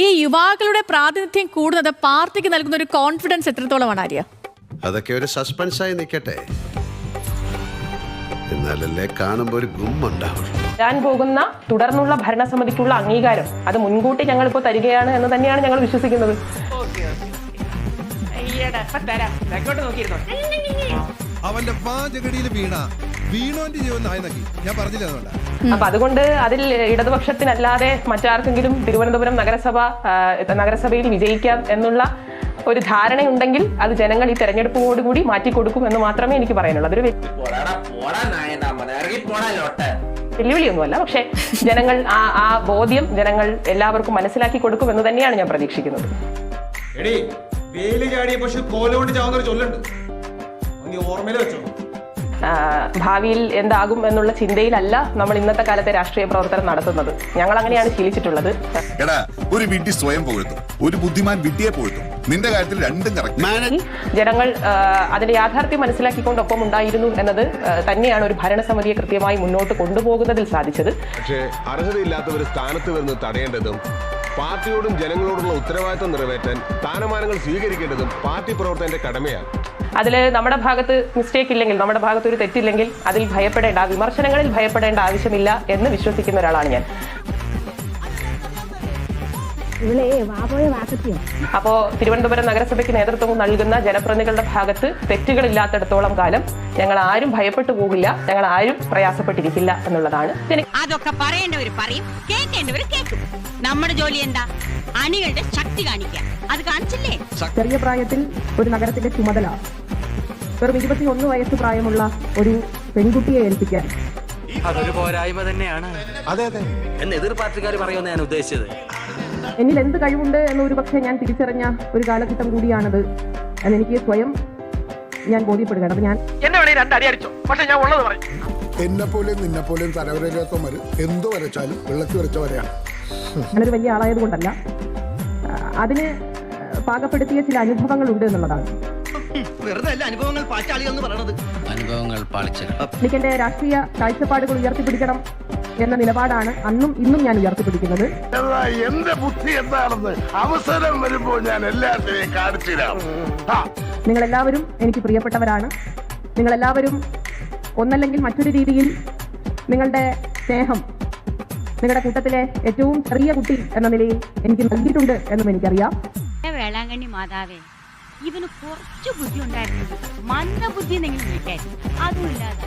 ഈ യുവാക്കളുടെ പ്രാതിനിധ്യം കൂടുന്നത് പാർട്ടിക്ക് നൽകുന്ന ഒരു കോൺഫിഡൻസ് എത്രത്തോളമാണ് ആര്യ? അതൊക്കെ ഒരു സസ്പെൻസായി നിൽക്കട്ടെ, എന്നാലല്ലേ കാണുമ്പോൾ ഒരു ഗുമ്മുണ്ടാവുള്ളൂ. ഞാൻ പോകുന്ന തുടർന്നുള്ള ഭരണസമിതിക്കുള്ള അംഗീകാരം അത് മുൻകൂട്ടി ഞങ്ങൾ ഇപ്പോൾ തരികയാണ് എന്ന് തന്നെയാണ് ഞങ്ങൾ വിശ്വസിക്കുന്നത്. അവന്റെ വാചകടിയിൽ വീണോന്റെ ജീവൻ നായനക്കി ഞാൻ പറഞ്ഞില്ല. അതുകൊണ്ടാ അപ്പൊ അതുകൊണ്ട് അതിൽ ഇടതുപക്ഷത്തിനല്ലാതെ മറ്റാർക്കെങ്കിലും തിരുവനന്തപുരം നഗരസഭയിൽ വിജയിക്കാം എന്നുള്ള ഒരു ധാരണയുണ്ടെങ്കിൽ അത് ജനങ്ങൾ ഈ തെരഞ്ഞെടുപ്പോടുകൂടി മാറ്റിക്കൊടുക്കും എന്ന് മാത്രമേ എനിക്ക് പറയാനുള്ളൂ. അതൊരു വെല്ലുവിളിയൊന്നുമല്ല, പക്ഷേ ജനങ്ങൾ ആ ബോധ്യം ജനങ്ങൾ എല്ലാവർക്കും മനസ്സിലാക്കി കൊടുക്കും എന്ന് തന്നെയാണ് ഞാൻ പ്രതീക്ഷിക്കുന്നത്. ഭാവിയിൽ എന്താകും എന്നുള്ള ചിന്തയിലല്ല നമ്മൾ ഇന്നത്തെ കാലത്തെ രാഷ്ട്രീയ പ്രവർത്തനം നടത്തുന്നത്. ഞങ്ങൾ അങ്ങനെയാണ് ശീലിച്ചിട്ടുള്ളത്. ഒരു വിഡ്ഢി സ്വയം പൊഴുത്തും ഒരു ബുദ്ധിമാൻ വിഡ്ഢിയെ പൊഴുത്തും. നിന്റെ കാര്യത്തിൽ രണ്ടും കറക്റ്റ്. ജനങ്ങൾ അതിന്റെ യാഥാർത്ഥ്യം മനസ്സിലാക്കിക്കൊണ്ട് ഒപ്പം ഉണ്ടായിരുന്നു എന്നത് തന്നെയാണ് ഒരു ഭരണസമിതിയെ കൃത്യമായി മുന്നോട്ട് കൊണ്ടുപോകുന്നതിൽ സാധിച്ചത്. പക്ഷേ അർഹതയില്ലാത്തവർ സ്ഥാനത്ത് വരുന്നത് തടയേണ്ടതും പാർട്ടിയോടും ജനങ്ങളോടുള്ള ഉത്തരവാദിത്തം നിറവേറ്റാൻ സ്ഥാനമാനങ്ങൾ സ്വീകരിക്കേണ്ടതും പാർട്ടി പ്രവർത്തകന്റെ കടമയാണ്. അതിൽ നമ്മുടെ ഭാഗത്ത് മിസ്റ്റേക്ക് ഇല്ലെങ്കിൽ, നമ്മുടെ ഭാഗത്ത് ഒരു തെറ്റില്ലെങ്കിൽ അതിൽ ഭയപ്പെടേണ്ട, വിമർശനങ്ങളിൽ ഭയപ്പെടേണ്ട ആവശ്യമില്ല എന്ന് വിശ്വസിക്കുന്ന ഒരാളാണ് ഞാൻ. അപ്പോ തിരുവനന്തപുരം നഗരസഭയ്ക്ക് നേതൃത്വം നൽകുന്ന ജനപ്രതിനിധികളുടെ ഭാഗത്ത് തെറ്റുകളില്ലാത്തിടത്തോളം കാലം ഞങ്ങൾ ആരും ഭയപ്പെട്ടു പോകില്ല, ഞങ്ങൾ ആരും പ്രയാസപ്പെട്ടിരിക്കില്ല എന്നുള്ളതാണ്. അതൊക്കെ പറയേണ്ടവർ പറയും, കേൾക്കേണ്ടവർ കേൾക്കും. നമ്മുടെ ജോലി എന്താ? അണികളുടെ ശക്തി കാണിക്കുക. അത് കാണിച്ചില്ലേ? ചെറിയ പ്രായത്തിൽ ഒരു നഗരത്തിന്റെ ചുമതല വെറും 21 വയസ്സ് പ്രായമുള്ള ഒരു പെൺകുട്ടിയെ ഏൽപ്പിക്കാൻ അതൊരു പോരായ്മ തന്നെയാണ്. അതെ അതെ എന്ന് എതിർ പാർട്ടിക്കാർ പറയുമെന്ന് ഞാൻ ഉദ്ദേശിച്ചത്. എന്നിൽ എന്ത് കഴിവുണ്ട് എന്ന് ഒരു പക്ഷേ ഞാൻ തിരിച്ചറിഞ്ഞ ഒരു കാലഘട്ടം കൂടിയാണത് എന്നെനിക്ക് സ്വയം ഞാൻ ബോധ്യപ്പെടുകയാണ്. അപ്പൊ ഞാൻ എന്നെ പോലെയും നിന്നെ പോലെയും തലവരയില്ലാത്തവര് എന്ത് വരച്ചാലും വെള്ളത്തിൽ വരച്ചവരെയാണ്. ഞാനൊരു വലിയ ആളായത് കൊണ്ടല്ല, അതിന് പാകപ്പെടുത്തിയ ചില അനുഭവങ്ങൾ ഉണ്ട് എന്നുള്ളതാണ്. എനിക്ക് എന്റെ രാഷ്ട്രീയ കാഴ്ചപ്പാടുകൾ ഉയർത്തിപ്പിടിക്കണം എന്ന നിലപാടാണ് അന്നും ഇന്നും ഞാൻ ഉയർത്തിപ്പിടിക്കുന്നത്. എന്റെ ബുദ്ധി എന്താണെന്ന് അവസരം വരുമ്പോൾ ഞാൻ എല്ലാത്തിനെയും കാണിച്ചിരാം. നിങ്ങളെല്ലാവരും എനിക്ക് പ്രിയപ്പെട്ടവരാണ്. നിങ്ങളെല്ലാവരും ഒന്നല്ലെങ്കിൽ മറ്റൊരു രീതിയിൽ നിങ്ങളുടെ സ്നേഹം നിങ്ങളുടെ കൂട്ടത്തിലെ ഏറ്റവും ചെറിയ കുട്ടി എന്ന നിലയിൽ എനിക്ക് നൽകിയിട്ടുണ്ട് എന്നും എനിക്കറിയാം. വേളാങ്കണ്ണി മാതാവേ, ഇവന് കുറച്ചു ബുദ്ധി ഉണ്ടായിരുന്നു, മന്ദബുദ്ധി എന്നെങ്കിലും വിളിക്കായിരുന്നു. അതുമില്ലാതെ